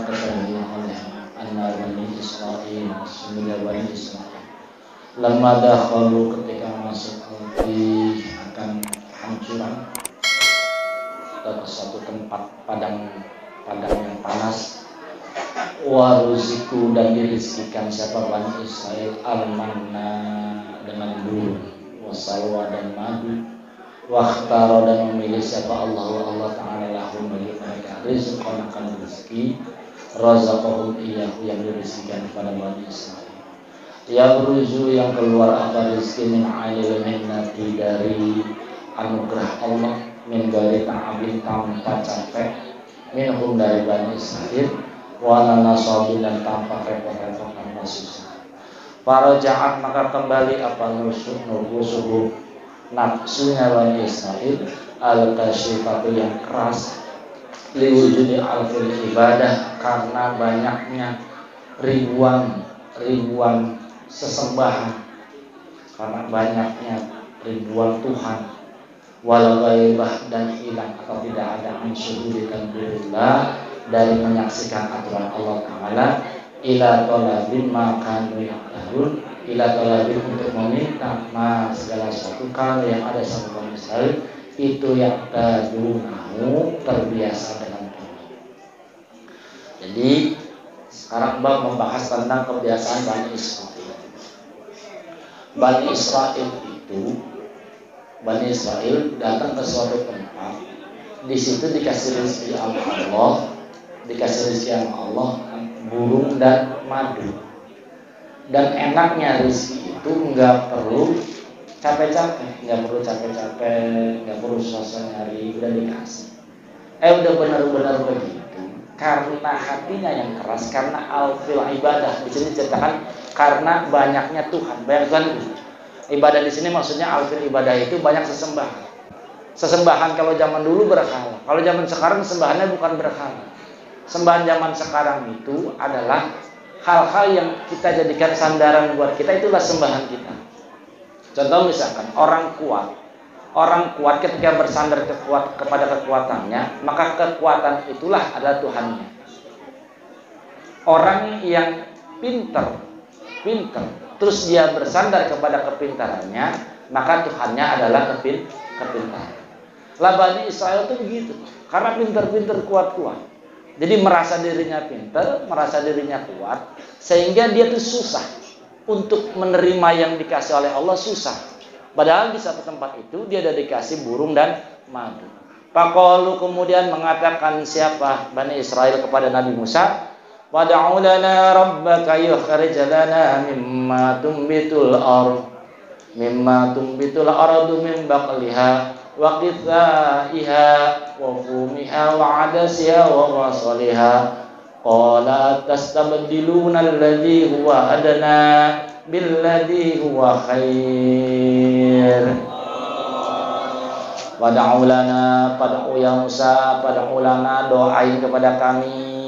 ketahui oleh anak Bani Israil, sesungguhnya Bani Israil lama dakhalu ketika masuk di akan hancuran ke suatu tempat padang yang panas, waruziku dan dirizkikan siapa Bani Israil al-manna dengan bulu, wasalwa dan madu, wakhtaro dan memilih siapa Allah Ta'ala lahum bagi mereka rizqan akan rezeki, razaqahum iyyahu yang dirizkikan kepada Bani Israil. Ya beruzu yang keluar apa rezeki min ailil minnati dari anugerah Allah, min dari ta'abin tanpa capek, minhum dari Bani Israil, wala nasabi dan tanpa repot-repot tanpa susah. Para jahat maka kembali apa nusuhu nafsunya Bani Israil al-kasyifatu yang keras, liwujudi al-fil ibadah karena banyaknya ribuan sesembahan, karena banyaknya ribuan Tuhan, walau gaibah dan hilang atau tidak ada ansyuhudi tanbirillah dari menyaksikan aturan Allah Ta'ala, ila tolabin makan yaqtarun, ila tolabin untuk meminta segala sesuatu kalau yang ada sama Bani Israil itu yang tadunahu terbiasa dengan Tuhan. Jadi sekarang bab membahas tentang kebiasaan Bani Israil. Bani Israel datang ke suatu tempat, di situ dikasih rezeki Allah, burung dan madu. Dan enaknya rezeki itu nggak perlu capek-capek, nggak perlu susah nyari, udah dikasih. Udah benar-benar begitu. Karena hatinya yang keras, karena al-fil ibadah. Di sini diceritakan karena banyaknya Tuhan. Bayangkan ibadah di sini maksudnya al-fil ibadah itu banyak sesembahan. Sesembahan kalau zaman dulu berhala. Kalau zaman sekarang sembahannya bukan berhala. Sembahan zaman sekarang itu adalah hal-hal yang kita jadikan sandaran buat kita, itulah sembahan kita. Contoh misalkan orang kuat ketika bersandar kepada kekuatannya, maka kekuatan itulah adalah Tuhannya. Orang yang pintar, terus dia bersandar kepada kepintarannya, maka Tuhannya adalah kepintaran. Lah Bani Israil itu begitu, karena pintar-pintar kuat-kuat. Jadi merasa dirinya pintar, merasa dirinya kuat, sehingga dia tuh susah untuk menerima yang dikasih oleh Allah, susah. Padahal di satu tempat itu dia ada dikasih burung dan madu. Faqalu kemudian mengatakan siapa Bani Israil kepada Nabi Musa, wad'u lana rabbaka yukhrij lana mimma tumbitul ardu min baqliha wa qithaiha wa fumiha wa adasiha wa basaliha. Qala tastabdiluna alladhi huwa adna billadhi huwa khair. Wad'u lana, pad'u ya Musa, pad'u lana, doain kepada kami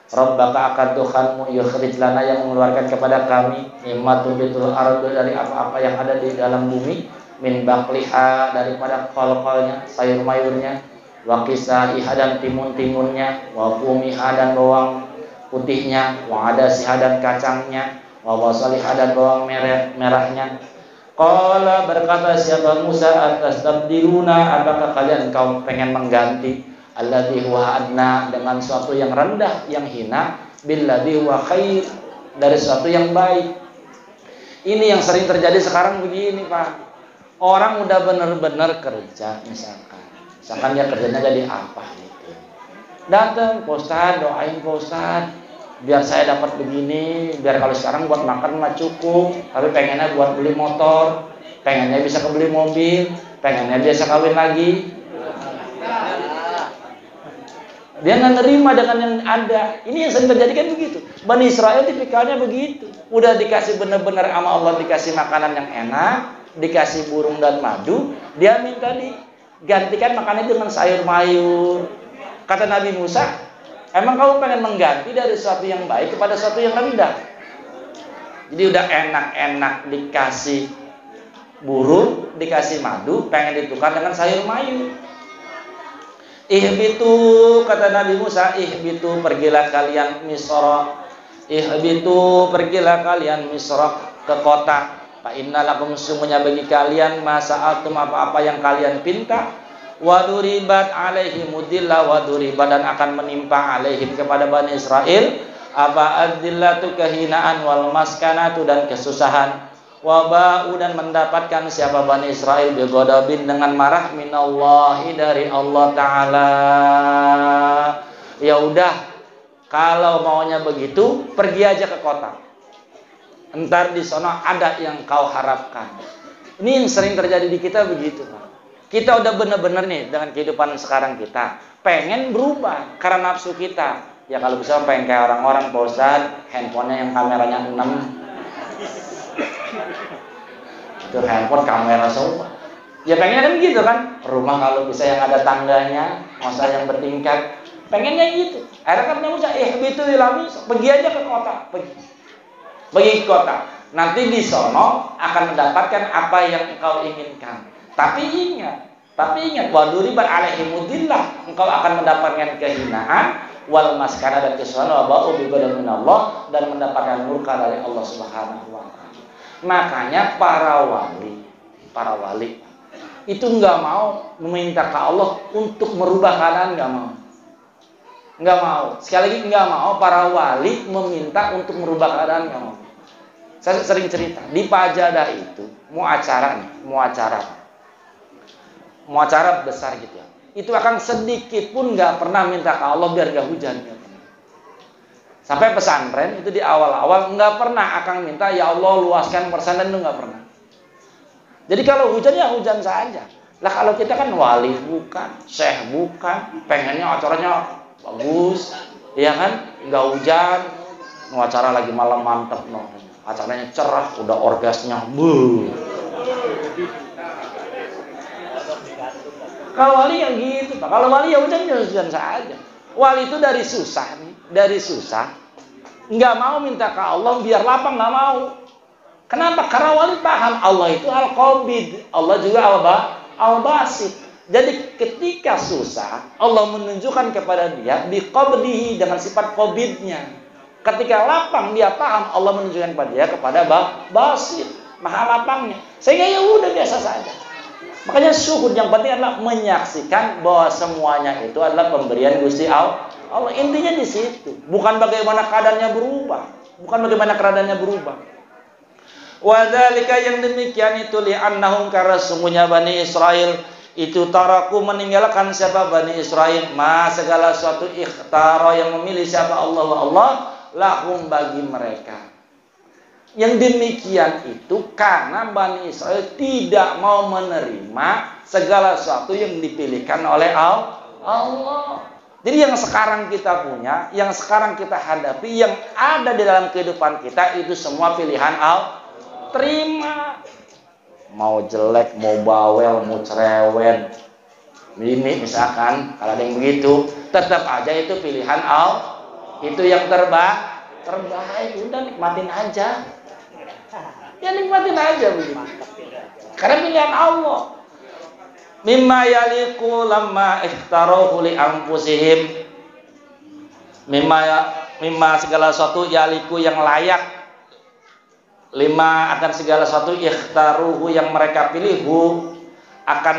Rabbaka akan Tuhanmu, yukhrij lana yang mengeluarkan kepada kami, mimma tumbitul ardu dari apa-apa yang ada di dalam bumi, min baqliha daripada kol-kolnya, sayur-mayurnya, wa qisaiha dan timun-timunnya, wa fumiha dan bawang putihnya, wa adasiha dan kacangnya, wa basaliha dan bawang merahnya. Qala berkata siapa Musa, atastabdiluna, apakah kalian kau pengen mengganti alladzi huwa adna dengan suatu yang rendah, yang hina, billadzi huwa khair dari suatu yang baik. Ini yang sering terjadi sekarang begini, Pak. Orang udah benar-benar kerja misalkan dia kerjanya jadi apa gitu. Datang, Pak Ustaz, doain Pak Ustaz biar saya dapat begini, biar kalau sekarang buat makan mah cukup, tapi pengennya buat beli motor, pengennya bisa kebeli mobil, pengennya bisa kawin lagi. Dia nggak nerima dengan yang ada. Ini yang sering terjadi kan begitu. Bani Israil tipikalnya begitu. Udah dikasih benar-benar sama Allah, dikasih makanan yang enak, dikasih burung dan madu, dia minta digantikan makanannya dengan sayur mayur. Kata Nabi Musa, emang kamu pengen mengganti dari sesuatu yang baik kepada sesuatu yang rendah? Jadi udah enak-enak dikasih burung, dikasih madu, pengen ditukar dengan sayur mayur. Ihbitu, kata Nabi Musa, ihbitu, pergilah kalian Misra. Ihbitu, pergilah kalian Misra, ke kota. Fa inna lakum, sungguhnya bagi kalian masa'altum, apa-apa yang kalian pinta. Wa duribat alaihimudillah, wa duribat, dan akan menimpa alaihim, kepada Bani Israel, apa adillatu, kehinaan, wal maskanatu, dan kesusahan. Wabau, dan mendapatkan siapa Bani Israel bighadabin, dengan marah, minallahi, dari Allah Ta'ala. Ya udah, kalau maunya begitu, pergi aja ke kota. Entar di sana ada yang kau harapkan. Ini yang sering terjadi di kita begitu, Pak. Kita udah bener-bener nih dengan kehidupan sekarang kita, pengen berubah karena nafsu kita. Ya kalau bisa pengen kayak orang-orang, Pak Ustadz, handphonenya yang kameranya 6. Itu handphone kamera semua. Ya pengennya kan gitu kan. Rumah kalau bisa yang ada tangganya, masa yang bertingkat. Pengennya gitu. Akhirnya kan Musa, ihbitu ila Misra, pergi aja ke kota, pergi ke kota. Nanti di sono akan mendapatkan apa yang engkau inginkan. Tapi ingat, wa duribat alaihimudillah, engkau akan mendapatkan kehinaan, wal maskana, dan kesusahan, wa ba'u bi ghadabin Allah, dan mendapatkan murka dari Allah Subhanahu wa taala. Makanya para wali itu nggak mau meminta ke Allah untuk merubah keadaan, nggak mau. Sekali lagi, nggak mau para wali meminta untuk merubah keadaan, nggak mau. Saya sering cerita di Pajadah itu mau acara besar gitu ya. Itu akan sedikit pun nggak pernah minta ke Allah biar nggak hujan. Sampai pesantren itu di awal-awal nggak pernah akan minta, ya Allah luaskan pesantren, itu nggak pernah. Jadi kalau hujan ya hujan saja. Lah kalau kita kan wali bukan, syekh bukan, pengennya acaranya bagus, ya kan? Nggak hujan, acara lagi malam mantep, acaranya cerah, udah orgasnya, Kalau wali yang gitu, Pak. Kalau wali ya hujan saja. Wali itu dari susah, nggak mau minta ke Allah biar lapang, nggak mau. Kenapa? Karena wali paham Allah itu al-qabid, Allah juga al-basit. Jadi ketika susah, Allah menunjukkan kepada dia biqabdihi, dengan sifat qabidnya. Ketika lapang, dia paham Allah menunjukkan kepada dia kepada basit, maha lapangnya. Sehingga ya udah biasa saja. Makanya syuhud yang penting adalah menyaksikan bahwa semuanya itu adalah pemberian Gusti Allah. Intinya di situ, bukan bagaimana keadaannya berubah. Wadzalika, yang demikian itu li'annahum, karena sungguhnya Bani Israel itu taraku, meninggalkan siapa Bani Israel, segala suatu ikhtara, yang memilih siapa Allah lahum, bagi mereka. Yang demikian itu karena Bani Israel tidak mau menerima segala sesuatu yang dipilihkan oleh Allah. Jadi yang sekarang kita punya, yang sekarang kita hadapi, yang ada di dalam kehidupan kita, itu semua pilihan Allah. Terima. Mau jelek, mau bawel, mau cerewet, ini misalkan, kalau ada yang begitu, tetap aja itu pilihan Allah. Itu yang terbaik. Udah nikmatin aja. Ya nikmatin aja begitu. Karena pilihan Allah. Mimma yaliku lamma ikhtaruhu li anfusihim. Mimma segala sesuatu yaliku, yang layak. Lima, akan segala sesuatu ikhtaruhu, yang mereka pilih, akan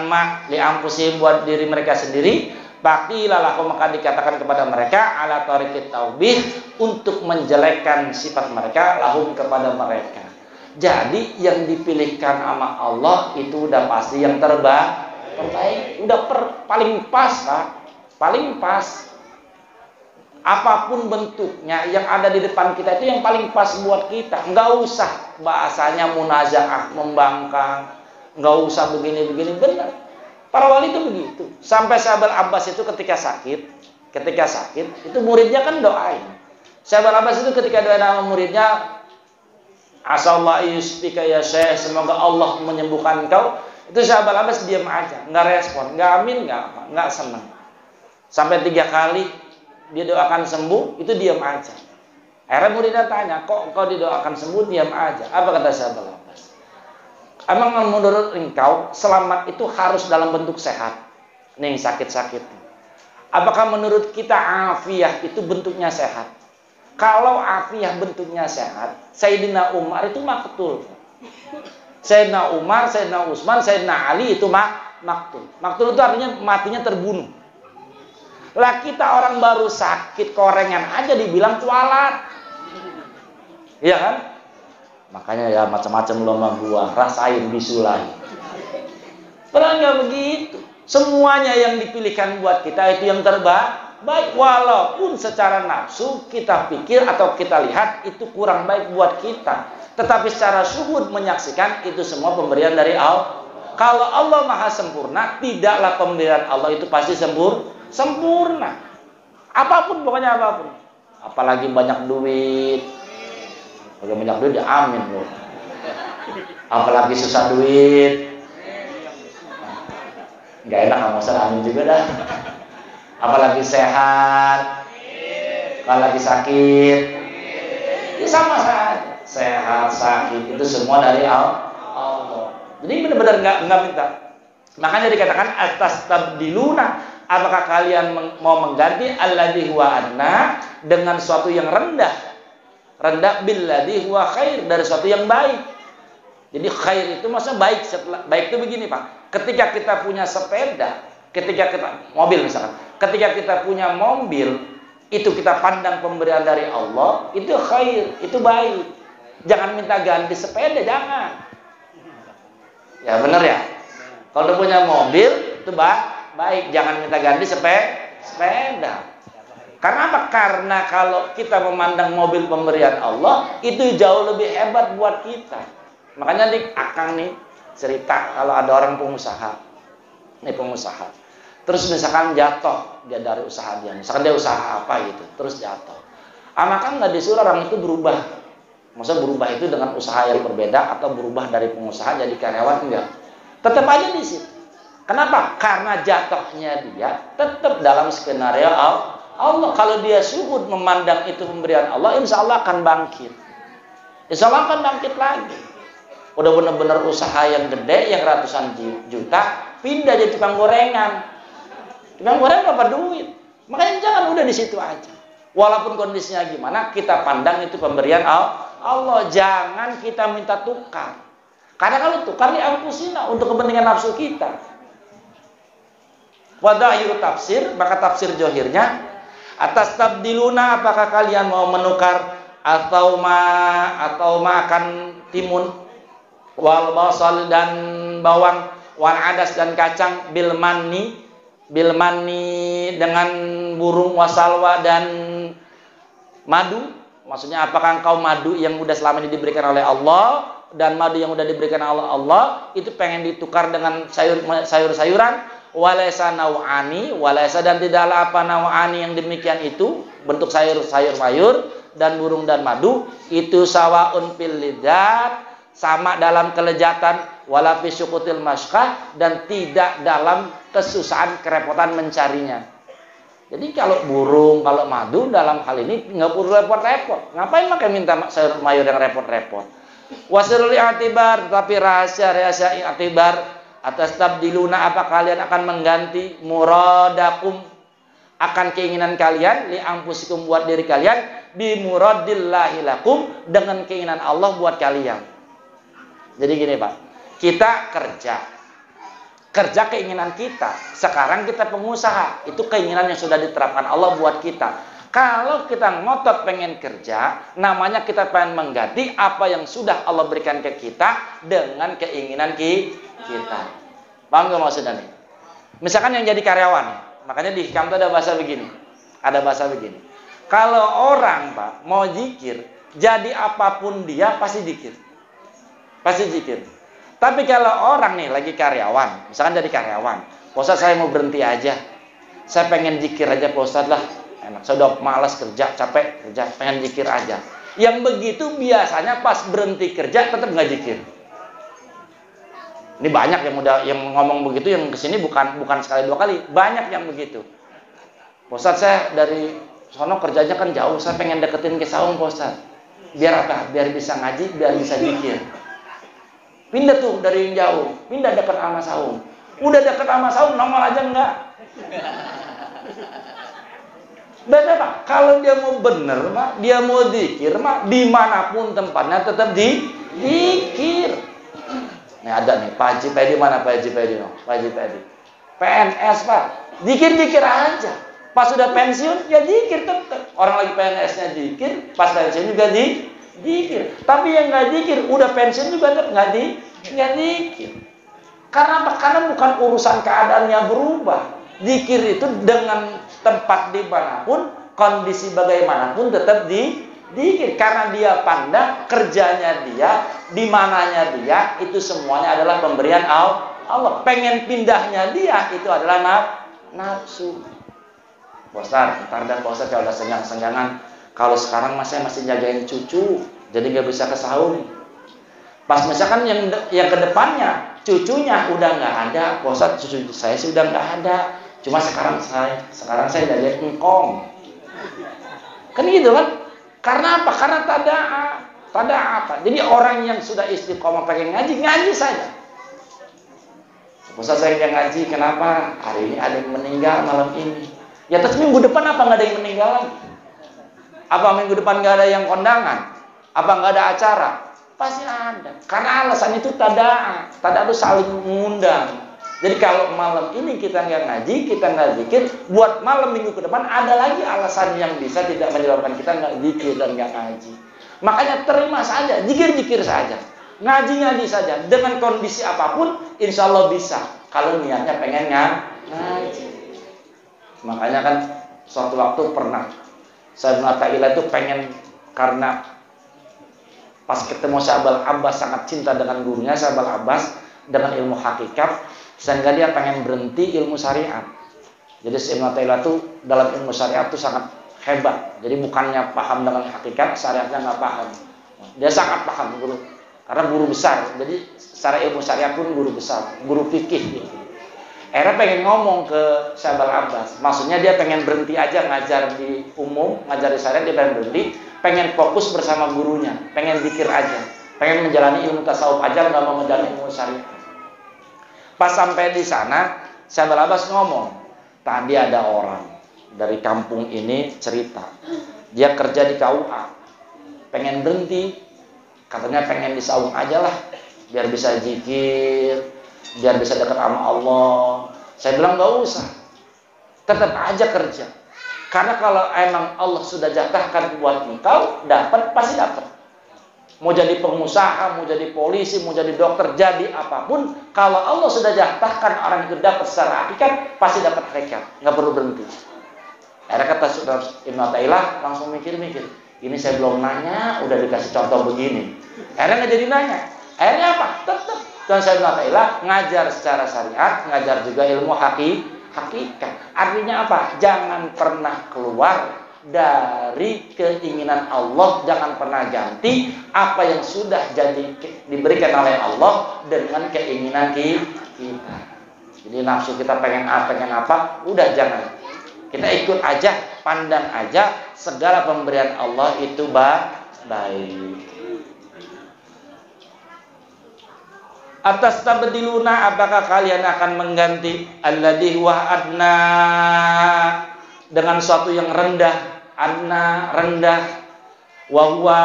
li anfusihim, buat diri mereka sendiri. Baqilalahu, maka dikatakan kepada mereka, ala tariqit taubih, untuk menjelekkan sifat mereka, lahum, kepada mereka. Jadi yang dipilihkan sama Allah itu udah pasti yang terbaik, udah paling pas, Pak. Paling pas. Apapun bentuknya yang ada di depan kita itu yang paling pas buat kita. Nggak usah bahasanya munazaah, membangkang, nggak usah begini-begini, benar. Para wali itu begitu. Sampai Sahabat Abbas itu ketika sakit, itu muridnya kan doain. Sahabat Abbas itu ketika doa nama muridnya, asallahu yusbika ya Syekh, semoga Allah menyembuhkan engkau. Itu Sahabat Abbas diam aja, nggak respon, nggak amin, nggak senang. Sampai 3 kali dia doakan sembuh, itu diam aja. Akhirnya muridnya tanya, kok engkau didoakan sembuh diam aja? Apa kata Sahabat Abbas? Emang menurut engkau selamat itu harus dalam bentuk sehat? Nih sakit-sakit. Apakah menurut kita afiah itu bentuknya sehat? Kalau afiah bentuknya sehat, Sayyidina Umar itu maktul. Sayyidina Umar, Sayyidina Utsman, Sayyidina Ali itu maktul. Maktul itu artinya matinya terbunuh. Lah kita orang baru sakit korengan aja dibilang kualat. Iya kan? Makanya ya macam-macam lomba buah, rasain bisulai. Padahal nggak begitu. Semuanya yang dipilihkan buat kita itu yang terbaik. Baik, walaupun secara nafsu kita pikir atau kita lihat itu kurang baik buat kita. Tetapi secara syuhud menyaksikan itu semua pemberian dari Allah. Kalau Allah maha sempurna, tidaklah pemberian Allah itu pasti sempurna. Apapun, pokoknya apapun. Apalagi banyak duit. Kalau banyak duit ya amin loh. Apalagi susah duit. Gak enak sama Ustaz, amin juga dah. Apalagi sehat. Kalau lagi sakit ya sama saja. Sehat, sakit itu semua dari Allah. Jadi benar-benar nggak minta. Makanya dikatakan atas tabdiluna, apakah kalian mau mengganti alladzi huwa adna dengan sesuatu yang rendah billadzi huwa khair, dari sesuatu yang baik. Jadi khair itu maksudnya baik. Baik itu begini Pak, ketika kita punya sepeda, ketika kita mobil misalkan, ketika kita punya mobil, itu kita pandang pemberian dari Allah, itu khair, itu baik. Jangan minta ganti sepeda, jangan. Ya benar ya. Kalau udah punya mobil itu baik, jangan minta ganti sepeda. Karena apa? Karena kalau kita memandang mobil pemberian Allah, itu jauh lebih hebat buat kita. Makanya nih Akang nih cerita kalau ada orang pengusaha. Nih pengusaha. Terus misalkan jatuh dia dari usaha dia. Misalkan dia usaha apa gitu, terus jatuh. Maka nggak disuruh orang itu berubah. Maksudnya berubah itu dengan usaha yang berbeda atau berubah dari pengusaha jadi karyawan, enggak. Tetap aja di situ. Kenapa? Karena jatuhnya dia tetap dalam skenario Allah. Kalau dia syuhud memandang itu pemberian Allah, insya Allah akan bangkit. Insya Allah akan bangkit lagi. Udah benar-benar usaha yang gede, yang ratusan juta, pindah jadi tukang gorengan. Tukang gorengan dapat duit. Makanya jangan udah di situ aja. Walaupun kondisinya gimana, kita pandang itu pemberian Allah. Jangan kita minta tukar. Karena kalau tukar diampusina untuk kepentingan nafsu kita. Wadahiru tafsir, maka tafsir johirnya atas tabdiluna, apakah kalian mau menukar atau akan timun wal basal dan bawang wal adas dan kacang bil manni dengan burung wasalwa dan madu. Maksudnya apakah engkau madu yang udah selama ini diberikan oleh Allah dan madu yang udah diberikan oleh Allah itu pengen ditukar dengan sayur-sayuran? Walaysa nau'ani, walaysa dan tidaklah apa nau'ani yang demikian itu, bentuk sayur-sayur dan burung dan madu itu sawaun fil lidzat, sama dalam kelezatan, wala fi syukutil masyqah, dan tidak dalam kesusahan kerepotan mencarinya. Jadi kalau burung, kalau madu dalam hal ini nggak perlu repot-repot. Ngapain makai minta sayur mayur yang repot-repot? Wasirul i'tibar, tapi rahasia i'tibar atas tabdiluna, apa kalian akan mengganti muradakum, akan keinginan kalian li anfusikum buat diri kalian, bi muradillahi lakum, dengan keinginan Allah buat kalian. Jadi gini Pak, kita kerja keinginan kita. Sekarang kita pengusaha, itu keinginan yang sudah diterapkan Allah buat kita. Kalau kita ngotot pengen kerja, namanya kita pengen mengganti apa yang sudah Allah berikan ke kita dengan keinginan kita. Paham gak maksudnya nih? Misalkan yang jadi karyawan, makanya di hikam itu ada bahasa begini. Kalau orang Pak mau zikir, jadi apapun dia pasti zikir. Tapi kalau orang nih lagi karyawan, misalkan jadi karyawan, Pak Ustadz saya mau berhenti aja, saya pengen zikir aja Pak Ustadz lah, enak, saya udah malas kerja, capek kerja, pengen zikir aja. Yang begitu biasanya pas berhenti kerja tetap nggak zikir. Ini banyak yang ngomong begitu, yang kesini bukan sekali dua kali, banyak yang begitu. Pak Ustadz saya dari sono kerjanya kan jauh, saya pengen deketin ke saung Pak Ustadz. Biar apa? Biar bisa ngaji, biar bisa zikir. Pindah tuh dari yang jauh, pindah dekat sama saung. Udah dekat sama saung, nongol aja enggak. Beda Pak, kalau dia mau bener Pak, dia mau zikir Pak, dimanapun tempatnya tetap zikir. Nih ada nih, Pak Haji Pedi mana Pak Haji Pedi? Pak Haji Pedi. PNS Pak, zikir-zikir aja. Pas sudah pensiun, ya zikir tetap. Orang lagi PNS-nya zikir, pas pensiun juga zikir. Tapi yang nggak zikir, udah pensiun juga tetap nggak zikir. Karena apa? Karena bukan urusan keadaannya berubah. Zikir itu dengan tempat dimanapun, kondisi bagaimanapun tetap zikir. Karena dia pandang kerjanya dia, dimananya dia, itu semuanya adalah pemberian Allah. Pengen pindahnya dia, itu adalah nafsu. Bosar, ntar dan bosar kalau udah senggang-senggangan. Kalau sekarang masih jagain cucu, jadi nggak bisa ke sahur. Pas misalkan yang kedepannya cucunya udah nggak ada, bosar cucu saya sih udah nggak ada. Cuma sekarang saya udah lihat engkong. Kan gitu kan? Karena apa? Karena tada apa? Jadi orang yang sudah istiqomah pengen ngaji saja. Ustaz saya yang ngaji, kenapa? Hari ini ada yang meninggal malam ini. Ya terus minggu depan apa nggak ada yang meninggal lagi? Apa minggu depan nggak ada yang kondangan? Apa nggak ada acara? Pasti ada. Karena alasan itu tada itu saling mengundang. Jadi kalau malam ini kita nggak ngaji, kita nggak zikir, buat malam minggu ke depan ada lagi alasan yang bisa tidak menyebabkan kita nggak zikir dan nggak ngaji. Makanya terima saja, zikir saja, ngaji saja, dengan kondisi apapun, insya Allah bisa. Kalau niatnya pengen ngaji. Makanya kan suatu waktu pernah Sayyidina Ta'ila itu pengen, karena pas ketemu Syabal Abbas sangat cinta dengan gurunya Syabal Abbas dengan ilmu hakikat, sehingga dia pengen berhenti ilmu syariat. Jadi Sayyidina Ta'ila itu dalam ilmu syariat itu sangat hebat. Jadi bukannya paham dengan hakikat, syariatnya nggak paham. Dia sangat paham guru, karena guru besar. Jadi secara ilmu syariat pun guru besar, guru fikih gitu. Akhirnya pengen ngomong ke Syabal Abbas. Maksudnya dia pengen berhenti aja ngajar di umum, ngajar di syariat, dia pengen berhenti, pengen fokus bersama gurunya, pengen zikir aja, pengen menjalani ilmu tasawuf aja, nggak mau menjalani ilmu syariat. Pas sampai di sana, Syabal Abbas ngomong, tadi ada orang dari kampung ini cerita, dia kerja di KUA, pengen berhenti, katanya pengen di saung aja lah, biar bisa zikir, biar bisa dekat sama Allah. Saya bilang nggak usah, tetap aja kerja. Karena kalau emang Allah sudah jatahkan buat engkau, dapat pasti dapat. Mau jadi pengusaha, mau jadi polisi, mau jadi dokter, jadi apapun, kalau Allah sudah jatahkan orang itu dapat secara hakikat, pasti dapat hakikat, nggak perlu berhenti. Akhirnya kata Saudara Ibnu Athaillah langsung mikir-mikir, ini saya belum nanya, udah dikasih contoh begini. Akhirnya nggak jadi nanya. Akhirnya apa? Tetap. Dan Sayyidina Athaillah ngajar secara syariat, ngajar juga ilmu hakikat. Artinya apa? Jangan pernah keluar dari keinginan Allah, jangan pernah ganti apa yang sudah jadi diberikan oleh Allah dengan keinginan kita. Jadi nafsu kita pengen apa, udah jangan. Kita ikut aja, pandang aja segala pemberian Allah itu baik. Atas tabdiluna, apakah kalian akan mengganti alladhi huwa adna dengan suatu yang rendah, adna rendah, wa huwa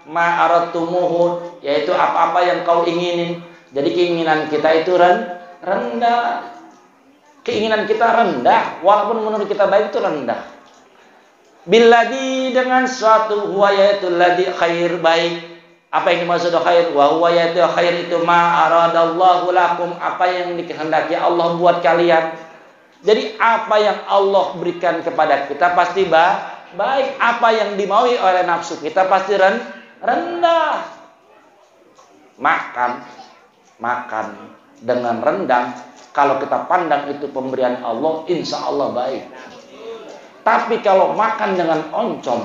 ma aradtumuhu, yaitu apa-apa yang kau inginin. Jadi keinginan kita itu rendah. Keinginan kita rendah, walaupun menurut kita baik itu rendah. Billadhi dengan suatu huwa, yaitu ladhi khair, baik. Apa yang dimaksud khair? Wa huwa, yaitu khair itu ma aradallahu lakum, apa yang dikehendaki Allah buat kalian. Jadi apa yang Allah berikan kepada kita pasti baik. Apa yang dimaui oleh nafsu kita pasti rendah. Makan dengan rendang, kalau kita pandang itu pemberian Allah, insya Allah baik. Tapi kalau makan dengan oncom,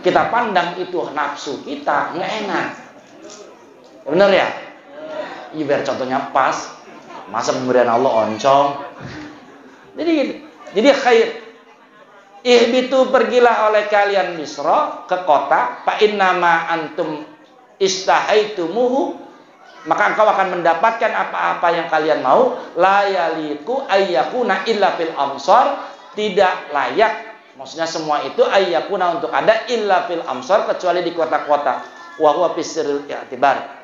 kita pandang itu nafsu kita, nggak enak. Bener ya? Ya biar contohnya pas. Masa pemberian Allah oncom? Jadi khair. Ihbitu, pergilah oleh kalian Misra, ke kota. Fa innama antum istahaitumuhu, maka engkau akan mendapatkan apa-apa yang kalian mau. La yaliku ayyakuna illa fil amsar, tidak layak Maksudnya semua itu ayyakuna untuk ada illa fil amsar kecuali di kota-kota. Wa huwa fisril i'tibar.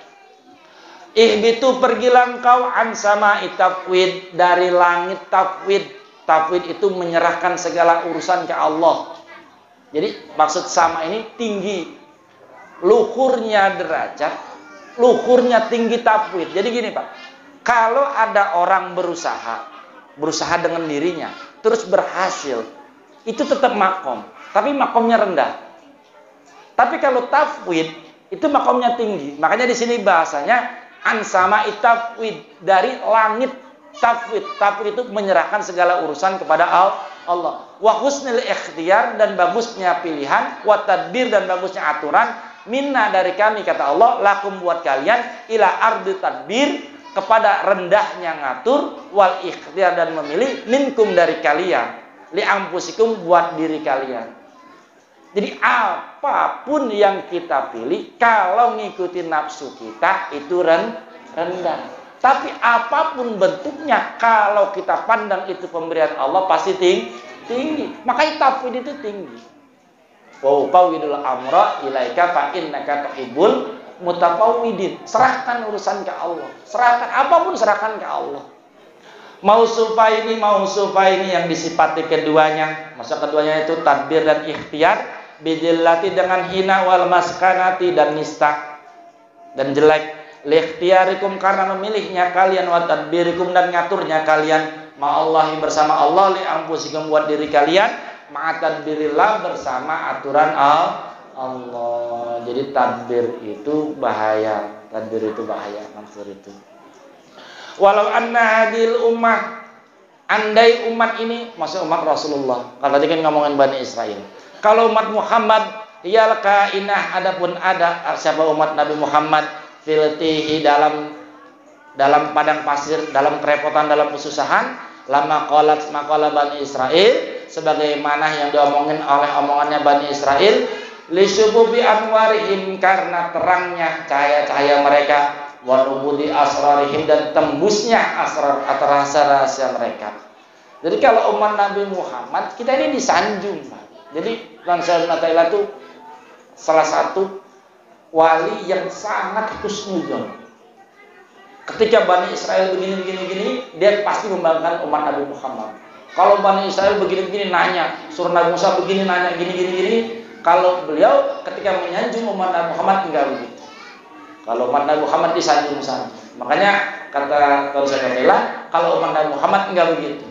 Ihbitu pergilah engkau an sama'i tafwid dari langit tafwid. Tafwid itu menyerahkan segala urusan ke Allah. Jadi maksud sama ini tinggi, luhurnya derajat, luhurnya tinggi tafwid. Jadi gini Pak, kalau ada orang berusaha dengan dirinya, terus berhasil, itu tetap makom, tapi makomnya rendah. Tapi kalau tafwid itu makomnya tinggi. Makanya di sini bahasanya an sama'i tafwid dari langit tafwid. Tafwid itu menyerahkan segala urusan kepada Allah. Wa husnul ikhtiyar dan bagusnya pilihan, wa tadbir dan bagusnya aturan, minna dari kami kata Allah, lakum buat kalian ila ardi tadbir kepada rendahnya ngatur, wal ikhtiyar dan memilih, minkum dari kalian, li ampusikum buat diri kalian. Jadi apapun yang kita pilih, kalau ngikutin nafsu kita itu rendah. Tapi apapun bentuknya, kalau kita pandang itu pemberian Allah pasti tinggi. Makanya tafwid itu tinggi. Wa fawwidul amra ilaika fa innaka tuhibbul mutafawwidin. Serahkan urusan ke Allah. Serahkan apapun, serahkan ke Allah. Mau sufa ini yang disifati keduanya. Masa keduanya itu tadbir dan ikhtiar. Bidillati dengan hina wal maskanati dan nista dan jelek. Liikhtiyarikum karena memilihnya kalian, wa tadbirikum dan ngaturnya kalian, ma'allahi bersama Allah, li ampusikum buat diri kalian, ma'atadbirillah bersama aturan Allah. Jadi tadbir itu bahaya, maksud itu. Walau anna hadil ummah, andai umat ini, maksud umat Rasulullah. Kalau tadi kan ngomongin Bani Israel. Kalau umat Muhammad, yal kainah, adapun ada siapa umat Nabi Muhammad, filtihi dalam padang pasir, dalam kerepotan, dalam kesusahan, lama qalat maqala Bani Israel, sebagaimana yang diomongin oleh omongannya Bani Israel, li syububi anwarihim karena terangnya cahaya-cahaya mereka, wa nubudi asrarihim dan tembusnya asrar atau rahasia-rahasia mereka. Jadi kalau umat Nabi Muhammad, kita ini disanjung, Pak. Jadi Rasulullah Ta'ala itu salah satu wali yang sangat husnuzon. Ketika Bani Israel begini, dia pasti membanggakan umat Nabi Muhammad. Kalau Bani Israel begini nanya, suruh Nabi Musa begini nanya gini. Kalau beliau ketika menyanjung umat Nabi Muhammad enggak begitu. Kalau umat Nabi Muhammad disanjung. Makanya kata Rasulullah, kalau umat Nabi Muhammad enggak begitu.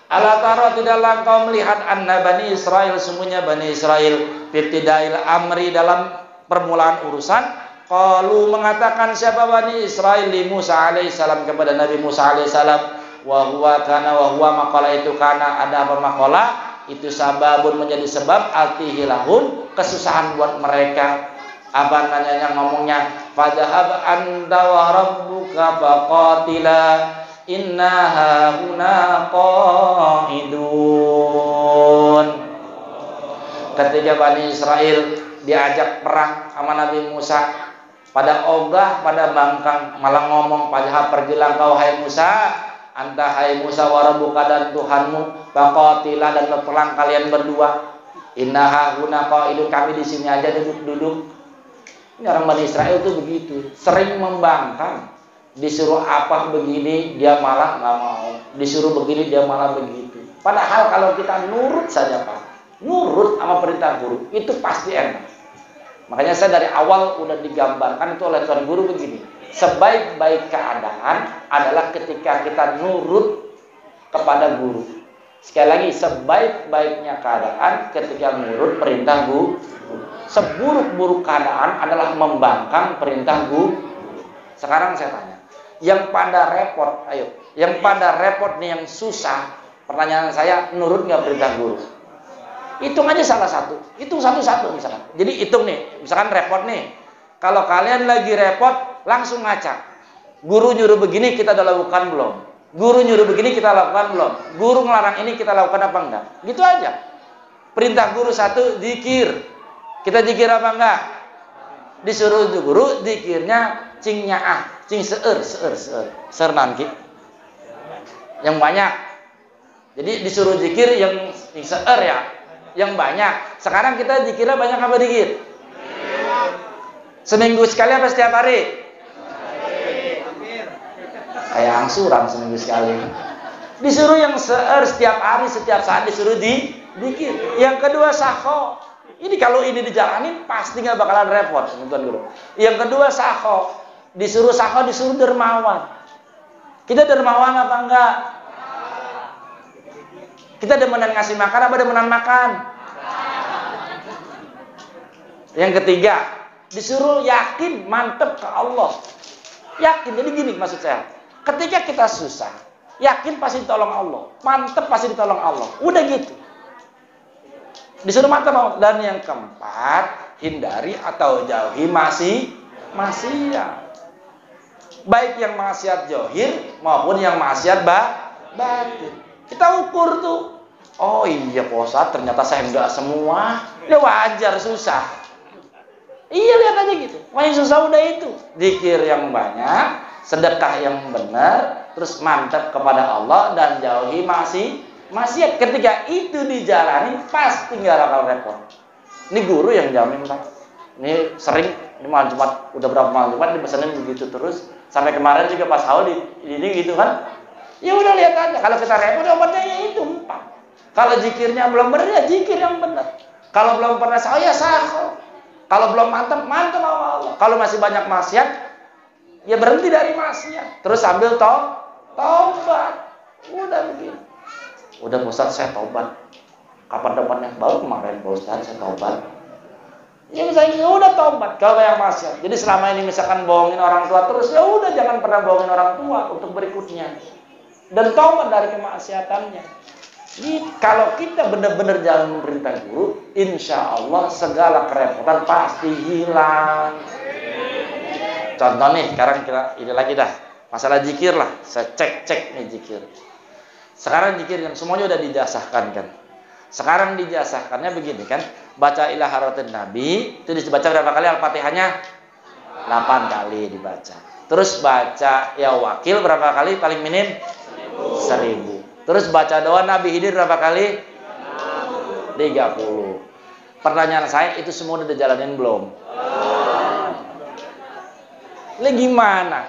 Ala tara tidaklah engkau melihat anna Bani Israel, sungguhnya Bani Israel fitidail amri dalam permulaan urusan, qalu mengatakan siapa Bani Israel li Musa alaihissalam kepada Nabi Musa alaihissalam, wa huwa maqala itu kana ada apa maqala itu sababun menjadi sebab altihilahun kesusahan buat mereka. Apa nanyanya ngomongnya, fadhhab anta wa rabbuka faqatila inna hauna qaidun. Ketika Bani Israel diajak perang sama Nabi Musa, pada ogah, pada bangkang, malah ngomong, padahal pergilah kau hai Musa, anta hai Musa wa rabbuka dan Tuhanmu, faqatilah dan berperang kalian berdua. Inna hauna qaidun, kami di sini aja duduk-duduk. Ini orang Bani Israel itu begitu, sering membangkang. Disuruh apa begini, dia malah nggak mau. Disuruh begini, dia malah begitu. Padahal kalau kita nurut saja Pak, nurut sama perintah guru, itu pasti enak. Makanya saya dari awal udah digambarkan itu oleh Tuan Guru begini. Sebaik-baik keadaan adalah ketika kita nurut kepada guru. Sekali lagi, sebaik-baiknya keadaan ketika nurut perintah guru. Seburuk-buruk keadaan adalah membangkang perintah guru. Sekarang saya tanya, yang pada repot, ayo, yang pada repot nih, yang susah, pertanyaan saya, nurut nggak perintah guru? Hitung aja salah satu, hitung satu-satu misalkan. Jadi hitung nih, misalkan repot nih. Kalau kalian lagi repot, langsung ngacak. Guru nyuruh begini kita udah lakukan belum? Guru nyuruh begini kita lakukan belum? Guru ngelarang ini kita lakukan apa enggak? Gitu aja. Perintah guru satu, zikir. Kita zikir apa enggak? Disuruh guru, zikirnya cing nyaah, cing seer nanti. Yang banyak. Jadi disuruh zikir yang seer ya. Yang banyak. Sekarang kita zikirnya banyak apa dikit? Seminggu sekali apa setiap hari? Kayak angsuran seminggu sekali. Disuruh yang setiap hari, setiap saat disuruh dikir. Yang kedua sakho. Ini kalau ini dijalanin pasti nggak bakalan repot, teman-teman guru. Yang kedua sakho. Disuruh sakho, disuruh dermawan. Kita dermawan apa enggak? Kita demenan ngasih makan apa demenan makan? Yang ketiga, disuruh yakin, mantep ke Allah. Yakin, jadi gini maksud saya. Ketika kita susah, yakin pasti ditolong Allah. Mantep pasti ditolong Allah. Udah gitu. Disuruh mantep. Dan yang keempat, hindari atau jauhi maksiat. Baik yang maksiat zahir maupun yang maksiat batin. Kita ukur tuh. Oh iya Pak Ustadz, ternyata saya enggak semua. Ya wajar, susah. Iya, lihat aja gitu. Wah, yang susah udah itu. Zikir yang banyak, sedekah yang benar, terus mantap kepada Allah dan jauhi maksiat. Ketika itu dijalani pasti nggak bakal repot. Ini guru yang jamin, Pak. Ini sering, ini malam Jumat, udah berapa malam Jumat dipesanin begitu terus. Sampai kemarin juga pas haul ini gitu kan. Ya udah lihat aja, kalau kita repot obatnya ya itu 4. Kalau zikirnya belum benar ya zikir yang benar. Kalau belum pernah sahur ya sahur. Kalau belum mantap sama Allah. Kalau masih banyak maksiat ya berhenti dari maksiat. Terus sambil taubat. Udah begini. Udah Pak Ustadz saya taubat. Kapan taubatnya? Baru kemarin Pak Ustadz saya taubat. Ya misalnya ya udah taubat kalau banyak maksiat. Jadi selama ini misalkan bohongin orang tua terus ya udah jangan pernah bohongin orang tua untuk berikutnya. Dan taubat dari kemaksiatannya. Jadi, kalau kita benar-benar jalan perintah guru, insya Allah segala kerepotan pasti hilang. Contoh nih, sekarang kita ini lagi dah masalah zikir lah. Saya cek nih zikir. Sekarang zikir yang semuanya udah dijasahkan kan. Sekarang dijasahkannya begini kan, baca ilah haratin Nabi itu dibaca berapa kali Al-Fatihahnya? 8 kali dibaca. Terus baca ya wakil berapa kali paling minim? 1000. Terus baca doa Nabi Khidir berapa kali? 30. Pertanyaan saya, itu semua udah dijalanin belum? Lah gimana?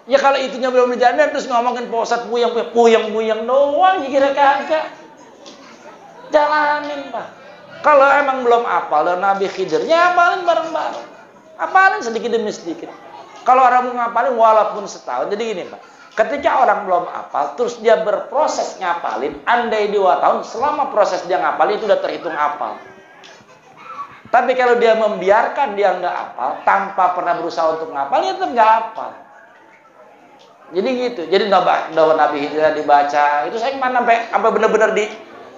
Ya kalau itunya belum dijalanin terus ngomongin Pak Ustadz puyeng doang, ya kira kagak. Jalanin, Pak. Kalau emang belum hafal dan Nabi Khidir, ya hafalin bareng-bareng. Hafalin sedikit demi sedikit. Kalau orang mau ngapalin walaupun setahun, jadi gini, Pak. Ketika orang belum hafal, terus dia berproses ngapalin, andai 2 tahun, selama proses dia ngapalin itu udah terhitung hafal. Tapi kalau dia membiarkan dia nggak hafal, tanpa pernah berusaha untuk ngapal, dia tetap nggak hafal. Jadi gitu. Jadi doa Nabi Khidir dibaca, itu saya mana sampai benar-benar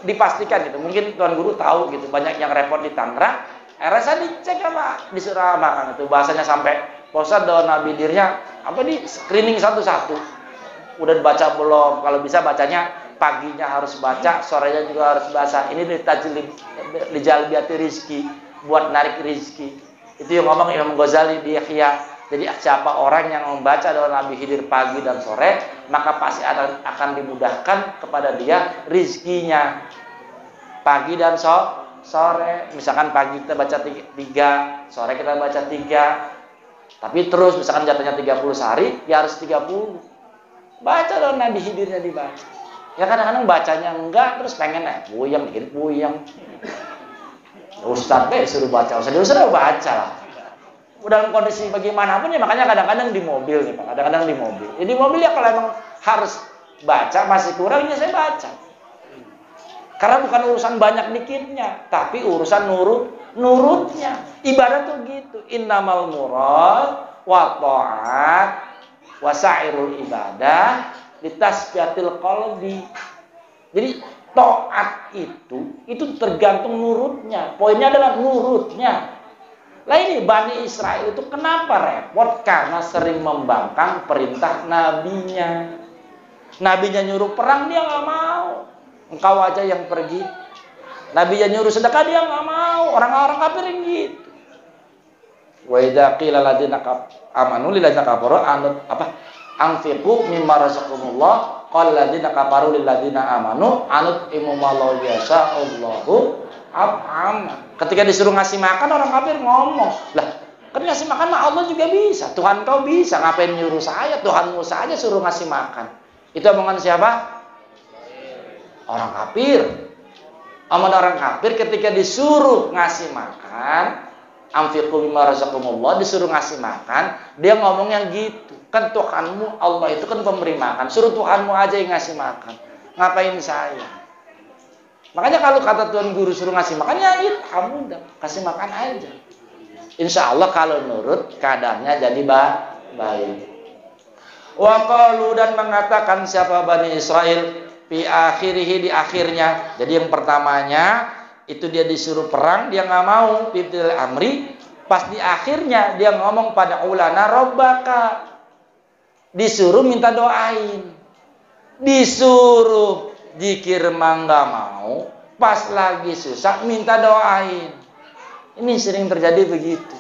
dipastikan gitu. Mungkin Tuan Guru tahu gitu, banyak yang repot di Tangerang, saya dicek sama di Surakarta itu bahasanya sampai Ustadz doa Nabi Khidirnya apa di screening satu-satu. Udah dibaca belum? Kalau bisa bacanya paginya harus baca, sorenya juga harus baca. Ini di jalbiati rizki, buat narik rizki. Itu yang ngomong Imam Ghazali di Ihya. Jadi siapa orang yang membaca doa Nabi Khidir pagi dan sore, maka pasti akan dimudahkan kepada dia rizkinya. Pagi dan sore. Misalkan pagi kita baca 3, sore kita baca 3. Tapi terus misalkan jatuhnya 30 sehari, ya harus 30. Baca doa Nabi Khidirnya dibaca. Ya kadang-kadang bacanya enggak, terus pengen puyeng, dikit puyeng. Ustadz suruh baca, Ustadz baca lah. Dalam kondisi bagaimanapun ya, makanya kadang-kadang di mobil nih Pak, kadang-kadang di mobil. Jadi di mobil ya kalau emang harus baca masih kurang ya saya baca. Karena bukan urusan banyak dikitnya, tapi urusan nurutnya. Ibarat tuh gitu, innamal murad wa ta'at wa sa'irul ibadah litasfiyatil qalbi. Jadi taat itu tergantung nurutnya. Poinnya adalah nurutnya. Lah ini Bani Israel itu kenapa repot? Karena sering membangkang perintah nabinya. Nabinya nyuruh perang dia nggak mau. Engkau aja yang pergi. Nabinya nyuruh sedekah dia nggak mau. Orang-orang kafir gitu. Wa idza qila ladzina amanu lil ladzina kafaru anfiqu mimma razaqakumullah qala alladziina kafaru lil ladziina amanu anut imumallahu biasa Allahu at'am. Ketika disuruh ngasih makan orang kafir ngomong, "Lah, kan ngasih makan mah Allah juga bisa. Tuhan kau bisa, ngapain nyuruh saya? Tuhanmu saja suruh ngasih makan." Itu omongan siapa? Orang kafir. Omongan orang kafir ketika disuruh ngasih makan, anfiqu mimma razaqakumullah, disuruh ngasih makan, dia ngomong yang gitu. Kan Tuhanmu Allah itu kan pemberi makan, suruh Tuhanmu aja yang ngasih makan. Ngapain saya? Makanya kalau kata Tuhan guru suruh ngasih makan, ya itu kamu udah kasih makan aja. Insya Allah kalau nurut keadaannya jadi baik. Wa qalu, dan mengatakan siapa Bani Israel, fi akhirihi, di akhirnya. Jadi yang pertamanya itu dia disuruh perang, dia nggak mau, fitil amri. Pas di akhirnya dia ngomong pada ulana rabbaka, disuruh minta doain, disuruh zikir mah nggak mau, pas lagi susah minta doain. Ini sering terjadi begitu.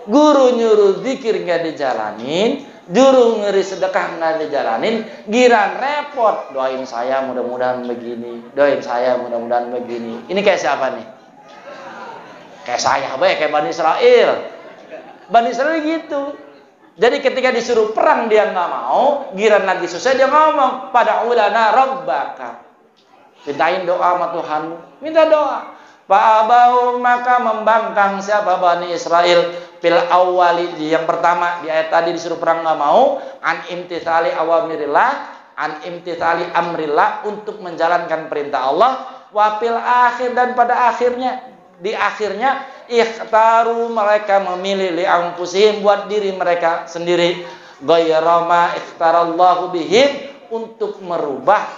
Guru nyuruh zikir nggak dijalanin, juru ngeri sedekah nggak dijalanin, giran repot. Doain saya mudah-mudahan begini, doain saya mudah-mudahan begini. Ini kayak siapa nih? Kayak saya, kayak Bani Israel. Bani Israel gitu. Jadi ketika disuruh perang dia nggak mau, giran lagi susah dia ngomong pada ulana rabbaka, mintain doa sama Tuhanmu, minta doa. Fa'abau, maka membangkang siapa Bani Israel fil awwali, yang pertama di ayat tadi disuruh perang nggak mau, an imtitsali awamirillah, an imtitsali amrillah, untuk menjalankan perintah Allah. Wa fil akhir, dan pada akhirnya, di akhirnya ikhtaru, mereka memilih li anfusihim, buat diri mereka sendiri, ghayra ma ikhtarallahu bihim, untuk merubah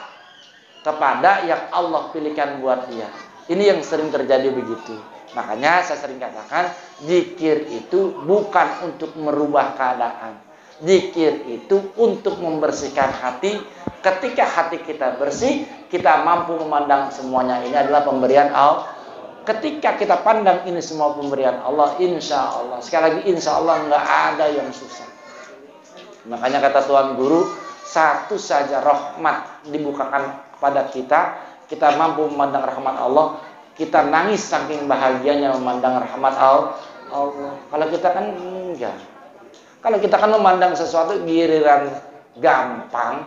kepada yang Allah pilihkan buat dia. Ini yang sering terjadi begitu. Makanya saya sering katakan, zikir itu bukan untuk merubah keadaan. Zikir itu untuk membersihkan hati. Ketika hati kita bersih, kita mampu memandang semuanya ini adalah pemberian Allah. Ketika kita pandang ini semua pemberian Allah, insya Allah, sekali lagi insya Allah, nggak ada yang susah. Makanya kata Tuhan Guru, satu saja rahmat dibukakan kepada kita, kita mampu memandang rahmat Allah, kita nangis saking bahagianya memandang rahmat Allah. Kalau kita kan enggak. Kalau kita kan memandang sesuatu giliran gampang,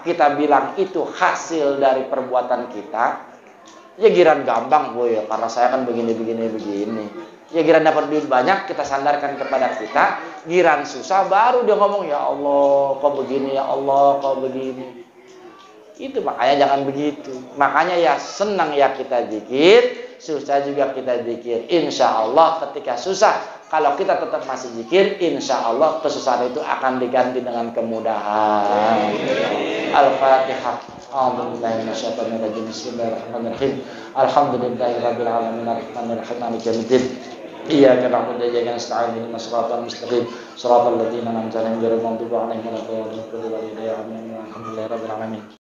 kita bilang itu hasil dari perbuatan kita. Ya giran gampang, boy, karena saya kan begini. Ya giran dapat duit banyak, kita sandarkan kepada kita. Giran susah, baru dia ngomong, ya Allah, kok begini, ya Allah, kok begini. Itu makanya jangan begitu. Makanya ya senang ya kita zikir, susah juga kita zikir. Insya Allah ketika susah, kalau kita tetap masih zikir, insya Allah kesusahan itu akan diganti dengan kemudahan. Al-Fatihah. Bismillahirrahmanirrahim. Alhamdulillahirabbil alamin arrahmanir rahim maliki yaumiddin. Iyyaka na'budu wa iyyaka nasta'in ihdinas siratal mustaqim siratal ladzina an'amta 'alaihim ghairil maghdubi 'alaihim waladdallin. Alhamdulillahirabbil alamin.